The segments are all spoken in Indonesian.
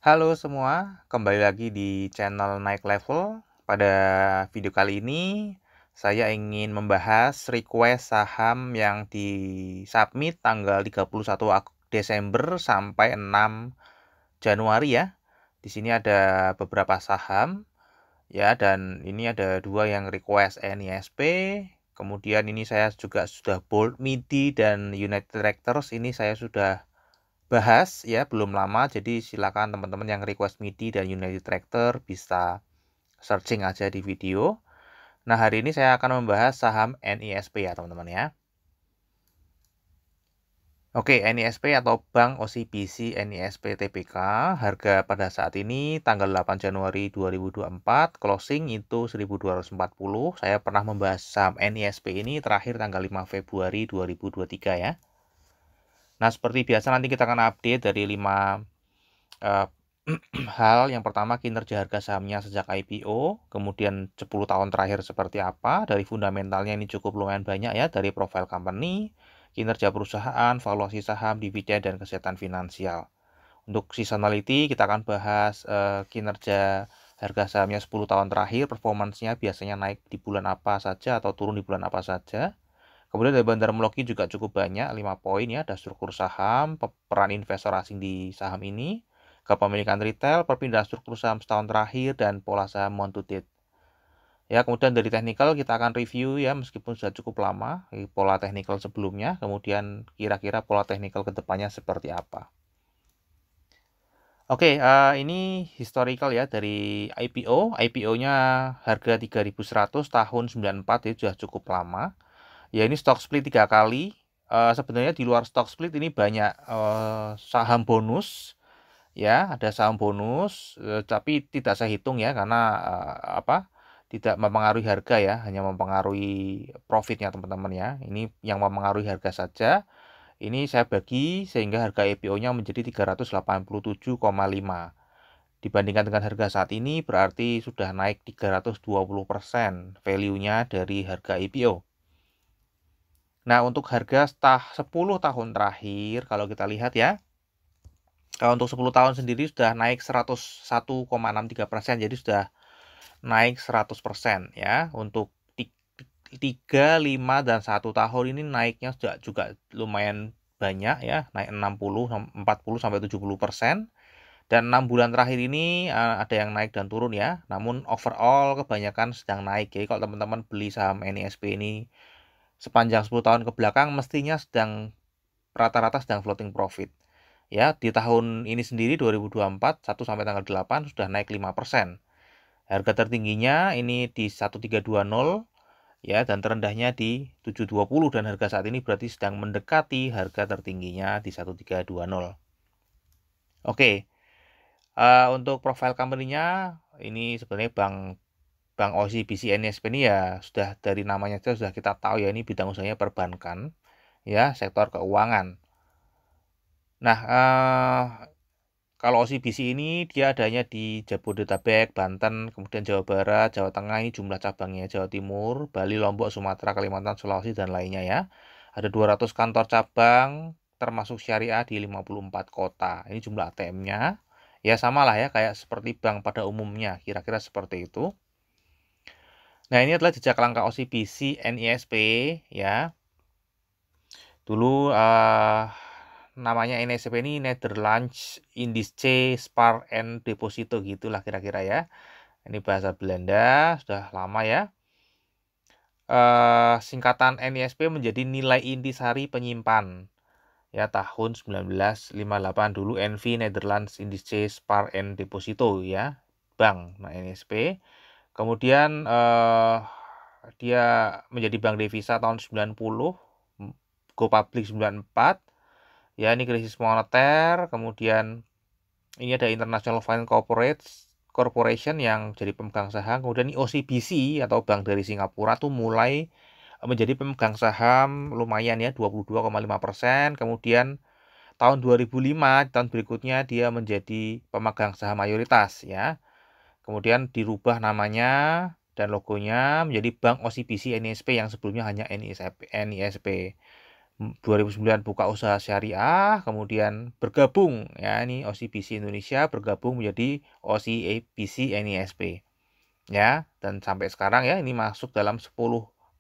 Halo semua, kembali lagi di channel Naik Level. Pada video kali ini, saya ingin membahas request saham yang di-submit tanggal 31 Desember sampai 6 Januari ya. Di sini ada beberapa saham ya, dan ini ada dua yang request NISP. Kemudian ini saya juga sudah Bold MIDI dan United Tractors ini saya sudah bahas ya belum lama, jadi silakan teman-teman yang request MIDI dan United Tractor bisa searching aja di video. Nah, hari ini saya akan membahas saham NISP ya teman-teman ya. Oke, NISP atau Bank OCBC NISP Tbk, harga pada saat ini tanggal 8 Januari 2024, closing itu 1240. Saya pernah membahas saham NISP ini terakhir tanggal 5 Februari 2023 ya. Nah, seperti biasa nanti kita akan update dari 5 hal. Yang pertama, kinerja harga sahamnya sejak IPO, kemudian 10 tahun terakhir seperti apa, dari fundamentalnya ini cukup lumayan banyak ya, dari profil company, kinerja perusahaan, valuasi saham, dividen, dan kesehatan finansial. Untuk seasonality, kita akan bahas kinerja harga sahamnya 10 tahun terakhir, performance-nya biasanya naik di bulan apa saja atau turun di bulan apa saja. Kemudian dari bandarmologi juga cukup banyak, 5 poin ya, ada struktur saham, peran investor asing di saham ini, kepemilikan retail, perpindahan struktur saham setahun terakhir, dan pola saham month to date. Ya, kemudian dari technical kita akan review ya, meskipun sudah cukup lama, pola technical sebelumnya, kemudian kira-kira pola technical kedepannya seperti apa. Oke, ini historical ya dari IPO. IPO-nya harga 3.100 tahun 94, itu sudah cukup lama. Ya, ini stock split 3 kali. Sebenarnya di luar stock split ini banyak saham bonus. Ya, ada saham bonus, tapi tidak saya hitung ya, karena tidak mempengaruhi harga ya, hanya mempengaruhi profitnya teman-teman ya. Ini yang mempengaruhi harga saja. Ini saya bagi sehingga harga IPO-nya menjadi 387,5. Dibandingkan dengan harga saat ini berarti sudah naik 320% value-nya dari harga IPO. Nah, untuk harga 10 tahun terakhir, kalau kita lihat ya, kalau untuk 10 tahun sendiri sudah naik 101,63%, jadi sudah naik 100% ya. Untuk 3, 5, dan 1 tahun ini naiknya juga lumayan banyak ya, naik 60, 40 sampai 70%. Dan 6 bulan terakhir ini ada yang naik dan turun ya. Namun overall kebanyakan sedang naik. Jadi kalau teman-teman beli saham NISP ini sepanjang 10 tahun ke belakang mestinya rata-rata sedang floating profit. Ya, di tahun ini sendiri 2024 1 sampai tanggal 8 sudah naik 5%. Harga tertingginya ini di 1320 ya, dan terendahnya di 720, dan harga saat ini berarti sedang mendekati harga tertingginya di 1320. Oke. Untuk profil company-nya ini sebenarnya Bank OCBC NISP ini ya sudah dari namanya saja sudah kita tahu ya, ini bidang usahanya perbankan ya, sektor keuangan. Nah, kalau OCBC ini dia adanya di Jabodetabek, Banten, kemudian Jawa Barat, Jawa Tengah, ini jumlah cabangnya, Jawa Timur, Bali, Lombok, Sumatera, Kalimantan, Sulawesi, dan lainnya ya. Ada 200 kantor cabang, termasuk syariah di 54 kota. Ini jumlah ATM-nya. Ya sama lah ya, kayak seperti bank pada umumnya, kira-kira seperti itu. Nah, ini adalah jejak langkah OCBC NISP ya. Dulu namanya NISP ini Nederlands Indische Spaar en Deposito gitulah kira-kira ya. Ini bahasa Belanda, sudah lama ya. Singkatan NISP menjadi nilai intisari penyimpan. Ya, tahun 1958 dulu NV Nederlands Indische Spaar en Deposito ya, bank. Nah, NISP. Kemudian dia menjadi bank devisa tahun 90, go public 94. Ya, ini krisis moneter, kemudian ini ada International Finance Corporation yang jadi pemegang saham, kemudian ini OCBC atau bank dari Singapura tuh mulai menjadi pemegang saham lumayan ya, 22,5%, kemudian tahun 2005, tahun berikutnya dia menjadi pemegang saham mayoritas ya. Kemudian dirubah namanya dan logonya menjadi Bank OCBC NISP yang sebelumnya hanya NISP. 2009 buka usaha syariah, kemudian bergabung ya ini OCBC Indonesia bergabung menjadi OCBC NISP. Ya, dan sampai sekarang ya ini masuk dalam 10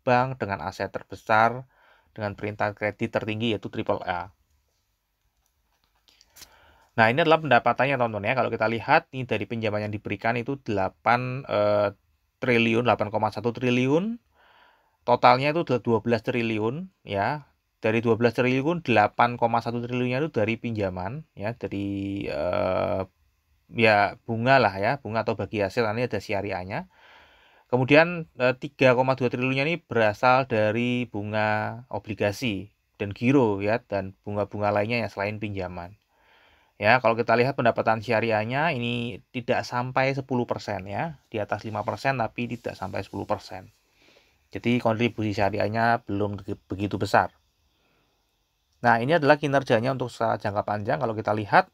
bank dengan aset terbesar dengan perintah kredit tertinggi yaitu AAA. Nah, ini adalah pendapatannya teman-teman ya. Kalau kita lihat ini dari pinjaman yang diberikan itu 8,1 triliun. Totalnya itu 12 triliun ya. Dari 12 triliun 8,1 triliunnya itu dari pinjaman ya, dari ya bunga lah ya, bunga atau bagi hasil, ini ada syariahnya. Kemudian 3,2 triliunnya ini berasal dari bunga obligasi dan giro ya, dan bunga-bunga lainnya yang selain pinjaman. Ya, kalau kita lihat pendapatan syariahnya ini tidak sampai 10% ya, di atas 5% tapi tidak sampai 10%. Jadi kontribusi syariahnya belum begitu besar. Nah, ini adalah kinerjanya untuk jangka panjang. Kalau kita lihat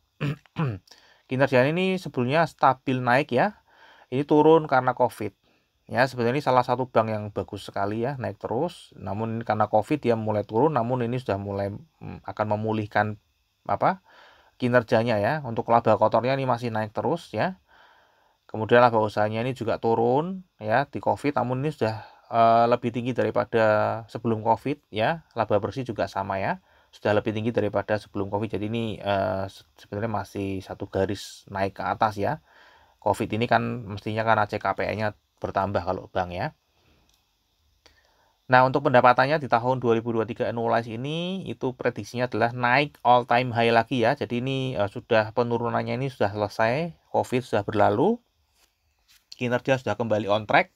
kinerjanya ini sebelumnya stabil naik ya. Ini turun karena COVID. Ya, sebenarnya ini salah satu bank yang bagus sekali ya, naik terus. Namun karena COVID dia mulai turun, namun ini sudah mulai akan memulihkan kinerjanya ya. Untuk laba kotornya ini masih naik terus ya. Kemudian laba usahanya ini juga turun ya di COVID, namun ini sudah lebih tinggi daripada sebelum COVID ya. Laba bersih juga sama ya, sudah lebih tinggi daripada sebelum COVID. Jadi ini sebenarnya masih satu garis naik ke atas ya. COVID ini kan mestinya karena CKPI-nya bertambah kalau bank ya. Nah, untuk pendapatannya di tahun 2023 annualized ini itu prediksinya adalah naik all time high lagi ya. Jadi ini sudah penurunannya ini sudah selesai, COVID sudah berlalu, kinerja sudah kembali on track.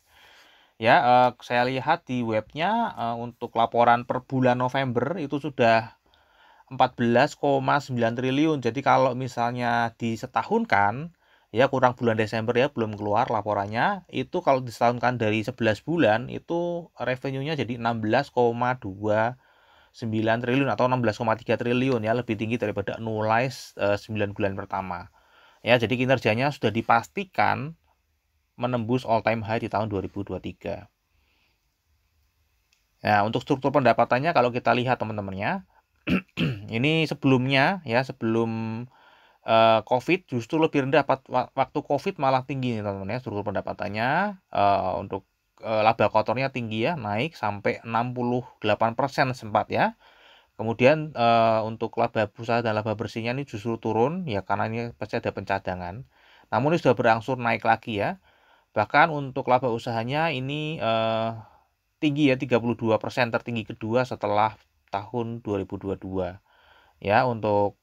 Ya, saya lihat di webnya untuk laporan per bulan November itu sudah 14,9 triliun. Jadi kalau misalnya disetahunkan ya, kurang bulan Desember ya, belum keluar laporannya, itu kalau disetahunkan dari 11 bulan itu revenue-nya jadi 16,29 triliun atau 16,3 triliun ya, lebih tinggi daripada annualized 9 bulan pertama. Ya, jadi kinerjanya sudah dipastikan menembus all time high di tahun 2023. Nah, untuk struktur pendapatannya kalau kita lihat teman-temannya, ini sebelumnya ya, sebelum COVID justru lebih rendah, waktu COVID malah tinggi nih teman-teman ya, struktur pendapatannya. Untuk laba kotornya tinggi ya, naik sampai 68% sempat ya. Kemudian untuk laba usaha dan laba bersihnya ini justru turun ya, karena ini pasti ada pencadangan. Namun ini sudah berangsur naik lagi ya. Bahkan untuk laba usahanya ini tinggi ya, 32%, tertinggi kedua setelah tahun 2022. Ya, untuk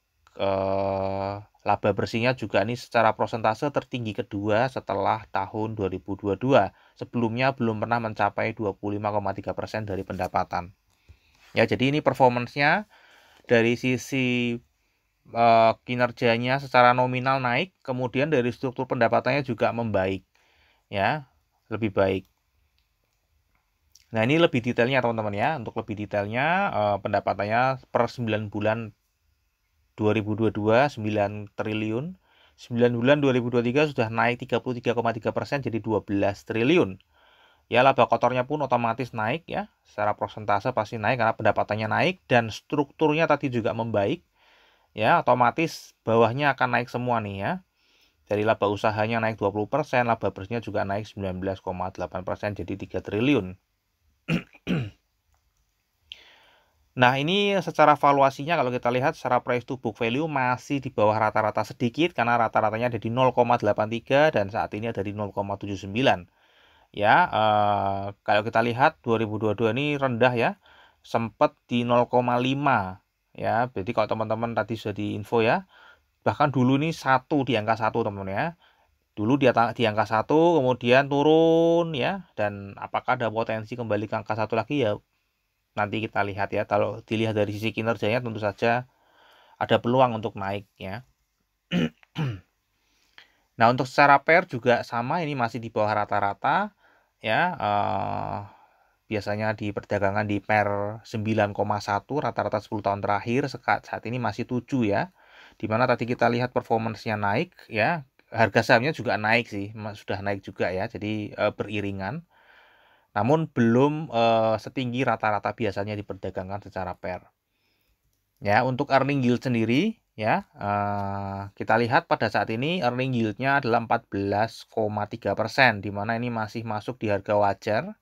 laba bersihnya juga ini secara persentase tertinggi kedua setelah tahun 2022. Sebelumnya belum pernah mencapai 25,3% dari pendapatan. Ya, jadi ini performance-nya dari sisi kinerjanya secara nominal naik, kemudian dari struktur pendapatannya juga membaik. Ya, lebih baik. Nah, ini lebih detailnya teman-teman ya. Untuk lebih detailnya pendapatannya per 9 bulan 2022 9 triliun, 9 bulan 2023 sudah naik 33,3% jadi 12 triliun. Ya, laba kotornya pun otomatis naik ya, secara persentase pasti naik karena pendapatannya naik dan strukturnya tadi juga membaik. Ya, otomatis bawahnya akan naik semua nih ya. Dari laba usahanya naik 20%, laba bersihnya juga naik 19,8% jadi 3 triliun. Nah, ini secara valuasinya kalau kita lihat secara price to book value masih di bawah rata-rata sedikit karena rata-ratanya ada di 0,83 dan saat ini ada di 0,79. Ya, kalau kita lihat 2022 ini rendah ya, sempat di 0,5 ya. Jadi kalau teman-teman tadi sudah di info ya, bahkan dulu ini di angka 1 teman-teman ya. Dulu di angka 1 kemudian turun ya, dan apakah ada potensi kembali ke angka 1 lagi ya? Nanti kita lihat ya. Kalau dilihat dari sisi kinerjanya tentu saja ada peluang untuk naik ya. Nah, untuk secara pair juga sama, ini masih di bawah rata-rata ya. Biasanya di perdagangan di pair 9,1 rata-rata 10 tahun terakhir, saat ini masih 7 ya. Dimana tadi kita lihat performance-nya naik ya. Harga sahamnya juga naik sih, sudah naik juga ya. Jadi beriringan. Namun belum setinggi rata-rata biasanya diperdagangkan secara pair. Ya, untuk earning yield sendiri ya, kita lihat pada saat ini earning yield-nya adalah 14,3%, di mana ini masih masuk di harga wajar.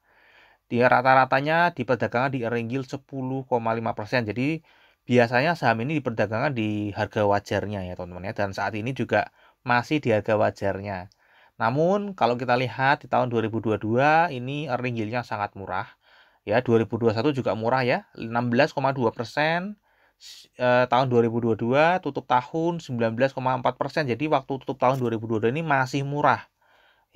Dia rata-ratanya di perdagangan di earning yield 10,5%. Jadi biasanya saham ini diperdagangkan di harga wajarnya ya teman-teman ya. Dan saat ini juga masih di harga wajarnya. Namun kalau kita lihat di tahun 2022 ini earning yield-nya sangat murah. Ya, 2021 juga murah ya, 16,2%. Tahun 2022 tutup tahun 19,4%. Jadi waktu tutup tahun 2022 ini masih murah.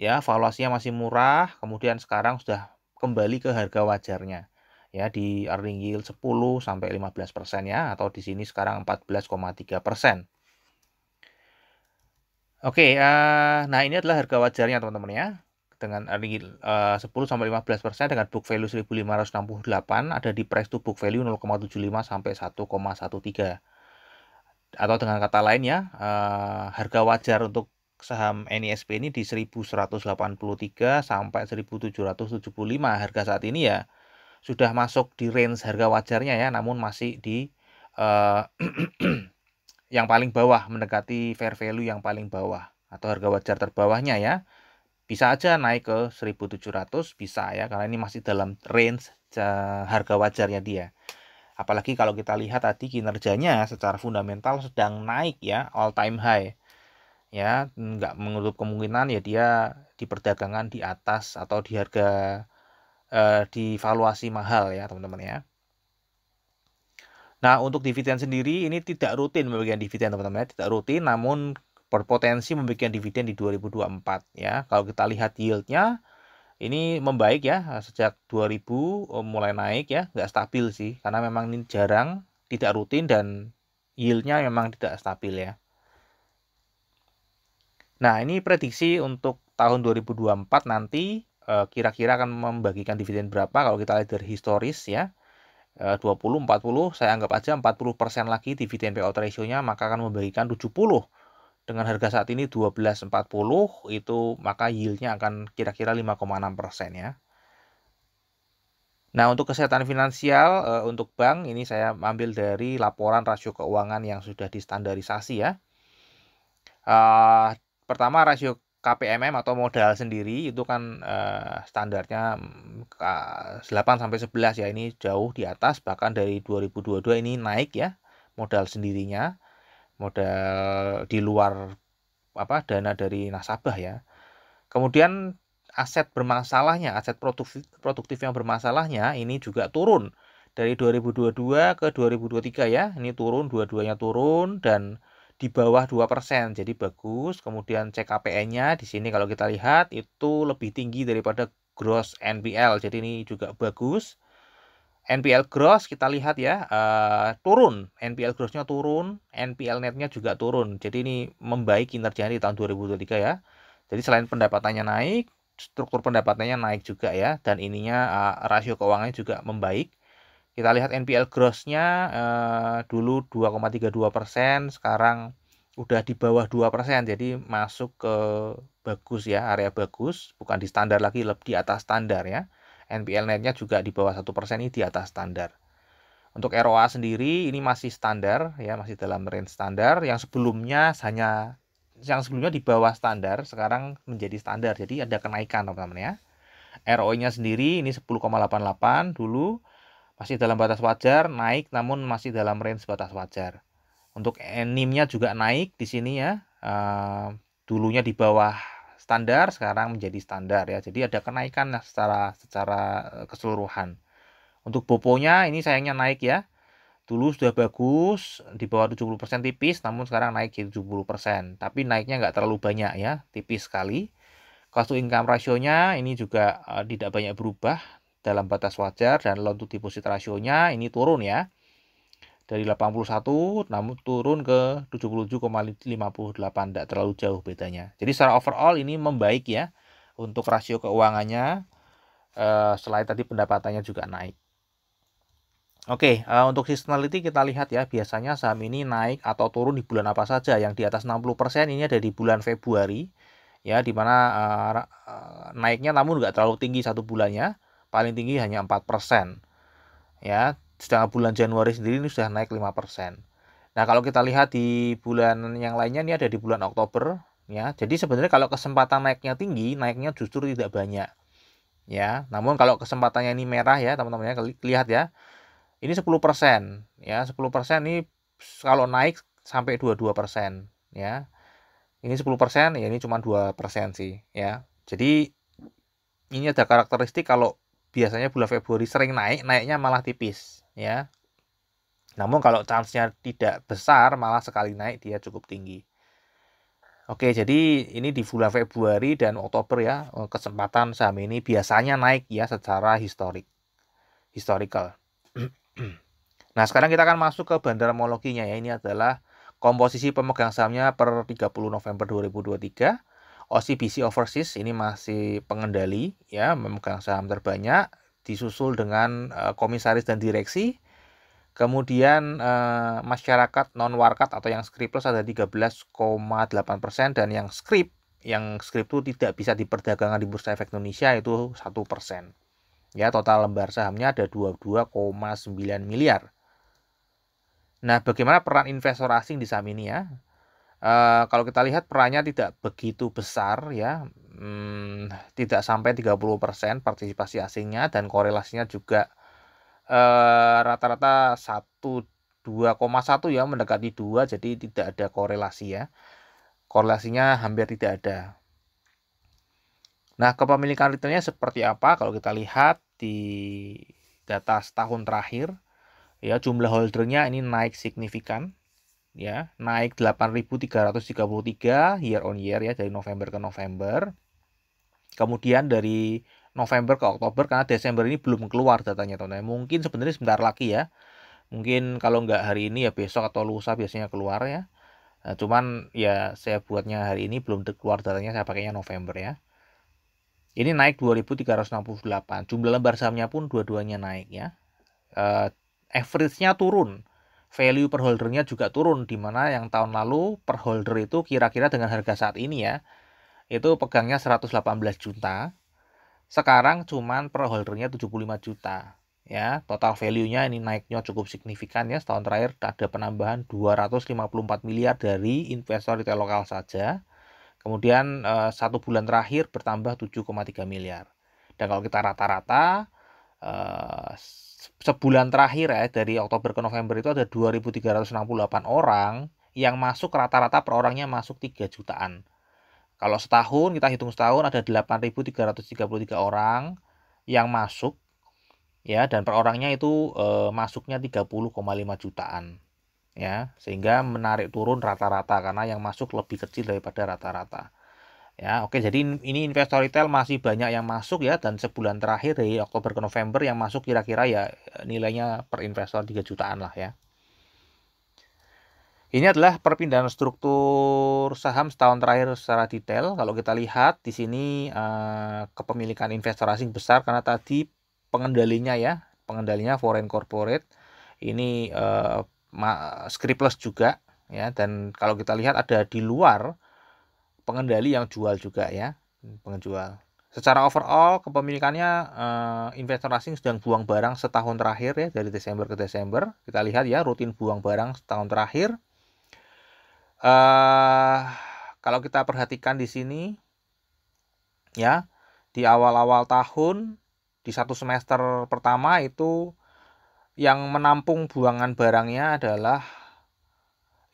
Ya, valuasinya masih murah, kemudian sekarang sudah kembali ke harga wajarnya. Ya, di earning yield 10 sampai 15% ya, atau di sini sekarang 14,3%. Oke, nah ini adalah harga wajarnya teman-teman ya. Dengan earning yield 10 sampai 15% dengan book value 1568, ada di price to book value 0,75 sampai 1,13. Atau dengan kata lain ya, harga wajar untuk saham NISP ini di 1183 sampai 1775 harga saat ini ya sudah masuk di range harga wajarnya ya, namun masih di yang paling bawah, mendekati fair value yang paling bawah atau harga wajar terbawahnya ya. Bisa aja naik ke 1700, bisa ya, karena ini masih dalam range harga wajarnya dia. Apalagi kalau kita lihat tadi kinerjanya secara fundamental sedang naik ya, all time high. Ya, nggak menutup kemungkinan ya dia di perdagangan di atas atau di harga di valuasi mahal ya teman-teman ya. Nah, untuk dividen sendiri ini tidak rutin memberikan dividen teman-teman ya, tidak rutin namun berpotensi memberikan dividen di 2024 ya. Kalau kita lihat yieldnya ini membaik ya, sejak 2000 mulai naik ya, nggak stabil sih, karena memang ini jarang, tidak rutin, dan yieldnya memang tidak stabil ya. Nah, ini prediksi untuk tahun 2024 nanti kira-kira akan membagikan dividen berapa kalau kita lihat dari historis ya. 20, 40, saya anggap aja 40% lagi dividen payout ratio-nya, maka akan membagikan 70. Dengan harga saat ini 12,40 itu maka yield-nya akan kira-kira 5,6% ya. Nah, untuk kesehatan finansial untuk bank ini saya ambil dari laporan rasio keuangan yang sudah distandarisasi ya. Pertama rasio KPMM atau modal sendiri itu kan standarnya 8 sampai 11 ya, ini jauh di atas, bahkan dari 2022 ini naik ya modal sendirinya, modal di luar dana dari nasabah ya. Kemudian aset bermasalahnya, aset produktif yang bermasalahnya ini juga turun dari 2022 ke 2023 ya. Ini turun, dua-duanya turun dan di bawah 2%. Jadi bagus. Kemudian CKPN-nya di sini kalau kita lihat itu lebih tinggi daripada gross NPL. Jadi ini juga bagus. NPL gross kita lihat ya, turun. NPL gross-nya turun, NPL net-nya juga turun. Jadi ini membaik kinerjanya di tahun 2023 ya. Jadi selain pendapatannya naik, struktur pendapatannya naik juga ya, dan ininya rasio keuangannya juga membaik. Kita lihat NPL gross-nya dulu 2,32%, sekarang udah di bawah 2%. Jadi masuk ke bagus ya, area bagus, bukan di standar lagi, lebih di atas standar ya. NPL net-nya juga di bawah 1%, ini di atas standar. Untuk ROA sendiri ini masih standar ya, masih dalam range standar. Yang sebelumnya di bawah standar, sekarang menjadi standar. Jadi ada kenaikan teman-teman ya. ROE-nya sendiri ini 10,88 dulu, masih dalam batas wajar, naik namun masih dalam range batas wajar. Untuk NIM-nya juga naik di sini ya. Dulunya di bawah standar, sekarang menjadi standar ya. Jadi ada kenaikan secara keseluruhan. Untuk BOPO-nya ini sayangnya naik ya. Dulu sudah bagus, di bawah 70% tipis, namun sekarang naik jadi 70%. Tapi naiknya nggak terlalu banyak ya, tipis sekali. Cost to income ratio-nya ini juga tidak banyak berubah dalam batas wajar, dan loan to deposit ratio-nya ini turun ya. Dari 81 namun turun ke 77,58, tidak terlalu jauh bedanya. Jadi secara overall ini membaik ya untuk rasio keuangannya, selain tadi pendapatannya juga naik. Oke, untuk seasonality kita lihat ya, biasanya saham ini naik atau turun di bulan apa saja. Yang di atas 60% ini ada di bulan Februari ya, dimana naiknya namun nggak terlalu tinggi satu bulannya, paling tinggi hanya 4% ya. sedangkan bulan Januari sendiri ini sudah naik 5%. Nah, kalau kita lihat di bulan yang lainnya, ini ada di bulan Oktober, ya. Jadi sebenarnya kalau kesempatan naiknya tinggi, naiknya justru tidak banyak, ya. Namun kalau kesempatannya ini merah ya, teman-teman ya, lihat ya. Ini 10%, ya. 10% ini kalau naik sampai 22%, ya. Ini 10%, ya ini cuma 2% sih, ya. Jadi ini ada karakteristik kalau biasanya bulan Februari sering naik, naiknya malah tipis, ya. Namun kalau chance-nya tidak besar, malah sekali naik dia cukup tinggi. Oke, jadi ini di bulan Februari dan Oktober ya, kesempatan saham ini biasanya naik ya secara historical. Nah, sekarang kita akan masuk ke bandarmologinya ya. Ini adalah komposisi pemegang sahamnya per 30 November 2023. OCBC Overseas ini masih pengendali ya, memegang saham terbanyak, disusul dengan komisaris dan direksi. Kemudian masyarakat non-warkat atau yang scriptless ada 13,8% dan yang script itu tidak bisa diperdagangkan di Bursa Efek Indonesia itu 1%. Ya, total lembar sahamnya ada 22,9 miliar. Nah, bagaimana peran investor asing di saham ini ya? Kalau kita lihat perannya tidak begitu besar ya, tidak sampai 30% partisipasi asingnya dan korelasinya juga rata-rata 2,1 ya, mendekati 2, jadi tidak ada korelasi ya. Korelasinya hampir tidak ada. Nah, kepemilikan retailnya seperti apa? Kalau kita lihat di data setahun terakhir, ya jumlah holdernya ini naik signifikan, ya naik 8.333 year on year ya dari November ke November. Kemudian dari November ke Oktober, karena Desember ini belum keluar datanya teman-teman. Mungkin sebenarnya sebentar lagi ya. Mungkin kalau nggak hari ini ya besok atau lusa biasanya keluar ya. Nah, cuman ya saya buatnya hari ini belum keluar datanya, saya pakainya November ya. Ini naik 2.368. Jumlah lembar sahamnya pun dua-duanya naik ya. Average-nya turun. Value per holdernya juga turun, di mana yang tahun lalu per holder itu kira-kira dengan harga saat ini ya, itu pegangnya 118 juta. Sekarang cuman per holdernya 75 juta. Ya, total value-nya ini naiknya cukup signifikan ya. Setahun terakhir ada penambahan 254 miliar dari investor retail lokal saja. Kemudian satu bulan terakhir bertambah 7,3 miliar. Dan kalau kita rata-rata sebulan terakhir ya, dari Oktober ke November itu ada 2.368 orang yang masuk, rata-rata per orangnya masuk 3 jutaan. Kalau setahun, kita hitung setahun ada 8.333 orang yang masuk ya, dan per orangnya itu masuknya 30,5 jutaan ya, sehingga menarik turun rata-rata karena yang masuk lebih kecil daripada rata-rata. Ya, oke, jadi ini investor retail masih banyak yang masuk ya, dan sebulan terakhir dari Oktober ke November yang masuk kira-kira ya nilainya per investor 3 jutaan lah ya. Ini adalah perpindahan struktur saham setahun terakhir secara detail. Kalau kita lihat di sini kepemilikan investor asing besar karena tadi pengendalinya ya, pengendalinya foreign corporate. Ini scriptless juga ya, dan kalau kita lihat ada di luar pengendali yang jual juga ya, penjual. Secara overall kepemilikannya investor asing sedang buang barang setahun terakhir ya, dari Desember ke Desember. Kita lihat ya, rutin buang barang setahun terakhir. Kalau kita perhatikan di sini ya, di awal-awal tahun di satu semester pertama itu yang menampung buangan barangnya adalah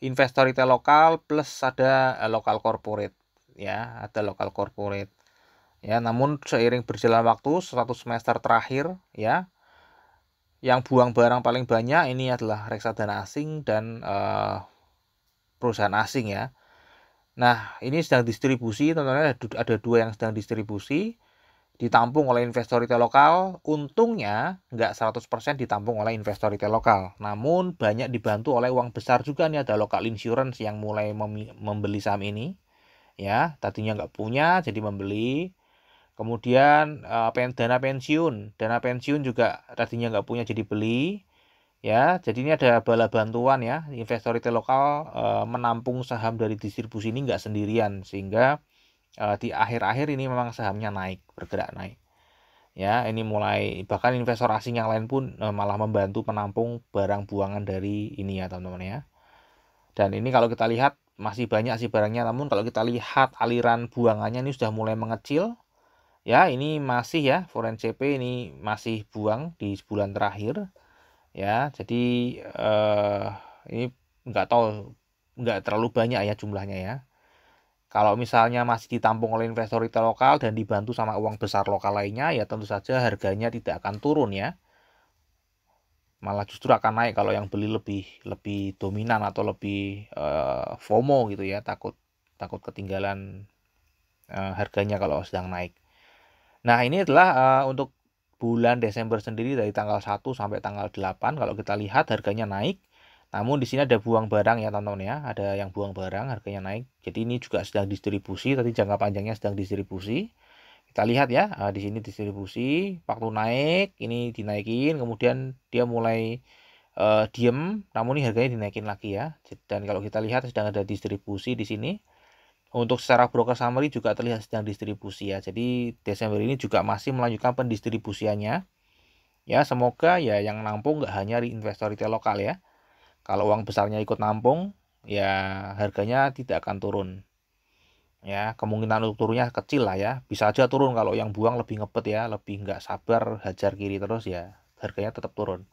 investor retail lokal plus ada lokal corporate ya, ada lokal corporate ya. Namun seiring berjalan waktu satu semester terakhir ya, yang buang barang paling banyak ini adalah reksadana asing dan perusahaan asing ya. Nah, ini sedang distribusi, teman-teman, ada dua yang sedang distribusi, ditampung oleh investor retail lokal. Untungnya nggak 100% ditampung oleh investor retail lokal, namun banyak dibantu oleh uang besar juga nih. Ada local insurance yang mulai membeli saham ini ya, tadinya nggak punya jadi membeli. Kemudian dana pensiun juga tadinya nggak punya jadi beli ya. Jadi ini ada bala bantuan ya, investor retail lokal menampung saham dari distribusi ini nggak sendirian, sehingga di akhir-akhir ini memang sahamnya naik, bergerak naik Ya, ini mulai bahkan investor asing yang lain pun malah membantu menampung barang buangan dari ini ya, teman-teman ya. Dan ini kalau kita lihat masih banyak sih barangnya, namun kalau kita lihat aliran buangannya ini sudah mulai mengecil. Ya, ini masih ya, foreign CP ini masih buang di sebulan terakhir. Ya, jadi ini nggak tahu, nggak terlalu banyak ya jumlahnya ya. Kalau misalnya masih ditampung oleh investor retail lokal dan dibantu sama uang besar lokal lainnya, ya tentu saja harganya tidak akan turun ya. Malah justru akan naik kalau yang beli lebih dominan atau lebih FOMO gitu ya, takut ketinggalan harganya kalau sedang naik. Nah, ini adalah untuk bulan Desember sendiri dari tanggal 1 sampai tanggal 8. Kalau kita lihat harganya naik. Namun di sini ada buang barang ya, teman-teman ya. Ada yang buang barang, harganya naik. Jadi ini juga sedang distribusi, tadi jangka panjangnya sedang distribusi. Kita lihat ya, di sini distribusi, waktu naik, ini dinaikin, kemudian dia mulai diem, namun ini harganya dinaikin lagi ya. Dan kalau kita lihat sedang ada distribusi di sini. Untuk secara broker summary juga terlihat sedang distribusi ya. Jadi Desember ini juga masih melanjutkan pendistribusiannya. Ya, semoga ya yang nampung nggak hanya investor retail lokal ya. Kalau uang besarnya ikut nampung, ya harganya tidak akan turun. Ya, kemungkinan untuk turunnya kecil lah ya. Bisa aja turun kalau yang buang lebih ngebet ya, lebih nggak sabar hajar kiri terus ya, harganya tetap turun.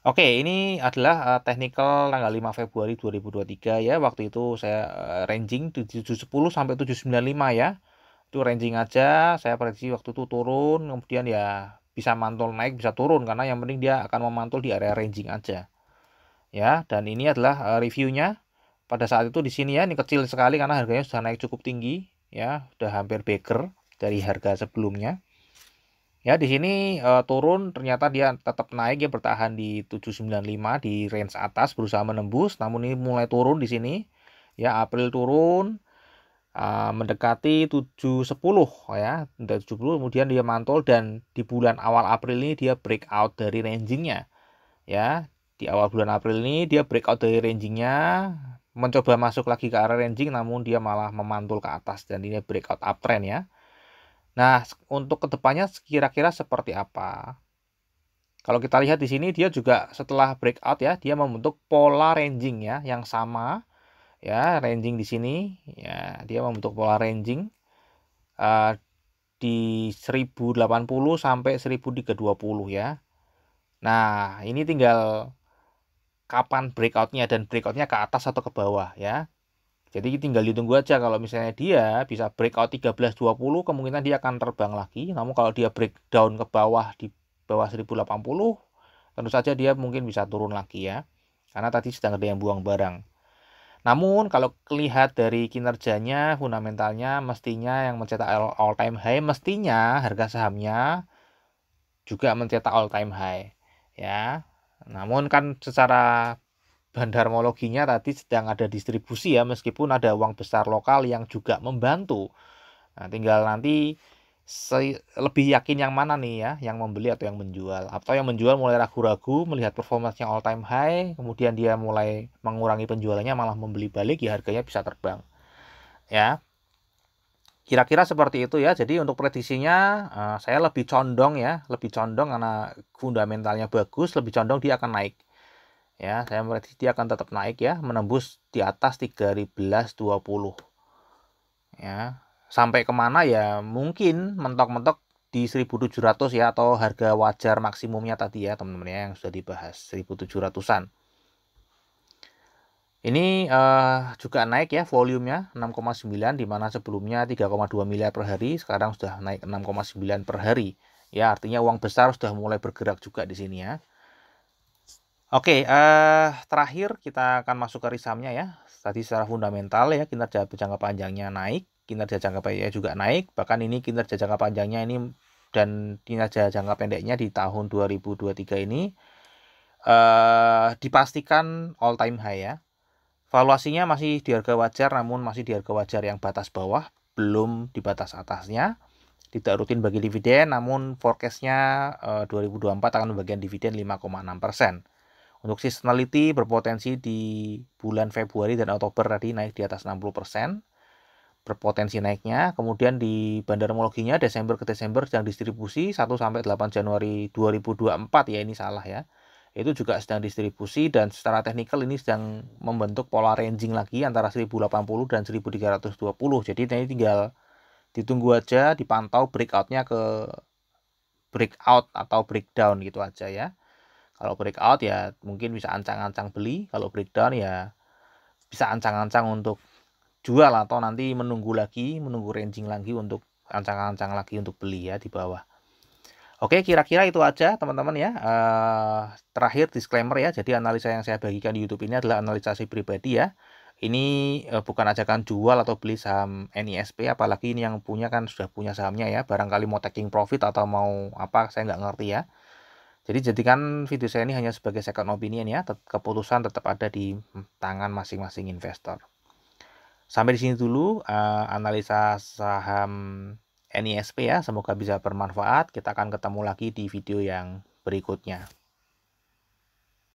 Oke, ini adalah technical tanggal 5 Februari 2023 ya. Waktu itu saya ranging 710 sampai 795 ya. Itu ranging aja, saya prediksi waktu itu turun, kemudian ya bisa mantul naik, bisa turun karena yang penting dia akan memantul di area ranging aja. Ya, dan ini adalah reviewnya. Pada saat itu di sini ya, ini kecil sekali karena harganya sudah naik cukup tinggi ya, sudah hampir baker dari harga sebelumnya. Ya, di sini turun, ternyata dia tetap naik ya, bertahan di 795 di range atas, berusaha menembus, namun ini mulai turun di sini. Ya, April turun mendekati 710 ya, 710, kemudian dia mantul dan di bulan awal April ini dia breakout dari rangingnya. Ya, di awal bulan April ini dia breakout dari rangingnya, mencoba masuk lagi ke area ranging, namun dia malah memantul ke atas dan ini breakout uptrend ya. Nah, untuk kedepannya kira-kira seperti apa? Kalau kita lihat di sini dia juga setelah breakout ya, dia membentuk pola ranging ya yang sama ya, ranging di sini ya, dia membentuk pola ranging di 1080 sampai 1320 ya. Nah, ini tinggal kapan breakoutnya, dan breakoutnya ke atas atau ke bawah ya. Jadi tinggal ditunggu aja, kalau misalnya dia bisa breakout 1320 kemungkinan dia akan terbang lagi. Namun kalau dia breakdown ke bawah di bawah 1080 tentu saja dia mungkin bisa turun lagi ya. Karena tadi sedang ada yang buang barang. Namun kalau lihat dari kinerjanya, fundamentalnya mestinya yang mencetak all time high, mestinya harga sahamnya juga mencetak all time high ya. Namun kan secara bandarmologinya tadi sedang ada distribusi ya, meskipun ada uang besar lokal yang juga membantu. Nah, tinggal nanti lebih yakin yang mana nih ya, yang membeli atau yang menjual. Atau yang menjual mulai ragu-ragu melihat performanya all time high, kemudian dia mulai mengurangi penjualannya malah membeli balik, ya harganya bisa terbang. Ya. Kira-kira seperti itu ya. Jadi untuk prediksinya saya lebih condong ya, lebih condong karena fundamentalnya bagus, lebih condong dia akan naik. Ya, saya memprediksi dia akan tetap naik ya, menembus di atas 1320. Ya, sampai kemana ya mungkin mentok-mentok di 1700 ya, atau harga wajar maksimumnya tadi ya teman-teman ya, yang sudah dibahas 1700-an. Ini juga naik ya volumenya 6,9, di mana sebelumnya 3,2 miliar per hari, sekarang sudah naik 6,9 per hari. Ya, artinya uang besar sudah mulai bergerak juga di sini ya. Oke, terakhir kita akan masuk ke risamnya ya. Tadi secara fundamental ya, kinerja jangka panjangnya naik, kinerja jangka pendeknya juga naik. Bahkan ini kinerja jangka panjangnya ini dan kinerja jangka pendeknya di tahun 2023 ini dipastikan all time high ya. Valuasinya masih di harga wajar, namun masih di harga wajar yang batas bawah, belum di batas atasnya. Tidak rutin bagi dividen, namun forecastnya 2024 akan membagikan dividen 5,6%. Untuk seasonality berpotensi di bulan Februari dan Oktober tadi naik di atas 60%. berpotensi naiknya. Kemudian di bandarmologinya Desember ke Desember sedang distribusi 1 sampai 8 Januari 2024 ya, ini salah ya. Itu juga sedang distribusi dan secara teknikal ini sedang membentuk pola ranging lagi antara 1080 dan 1320. Jadi ini tinggal ditunggu aja, dipantau breakoutnya ke breakout atau breakdown gitu aja ya. Kalau breakout ya mungkin bisa ancang-ancang beli, kalau breakdown ya bisa ancang-ancang untuk jual atau nanti menunggu ranging lagi untuk ancang-ancang lagi untuk beli ya di bawah. Oke, kira-kira itu aja teman-teman ya. Terakhir disclaimer ya, jadi analisa yang saya bagikan di YouTube ini adalah analisa pribadi ya. Ini bukan ajakan jual atau beli saham NISP, apalagi ini yang punya kan sudah punya sahamnya ya. Barangkali mau taking profit atau mau apa, saya nggak ngerti ya. Jadi jadikan video saya ini hanya sebagai second opinion ya. Keputusan tetap ada di tangan masing-masing investor. Sampai di sini dulu analisa saham NISP ya. Semoga bisa bermanfaat. Kita akan ketemu lagi di video yang berikutnya.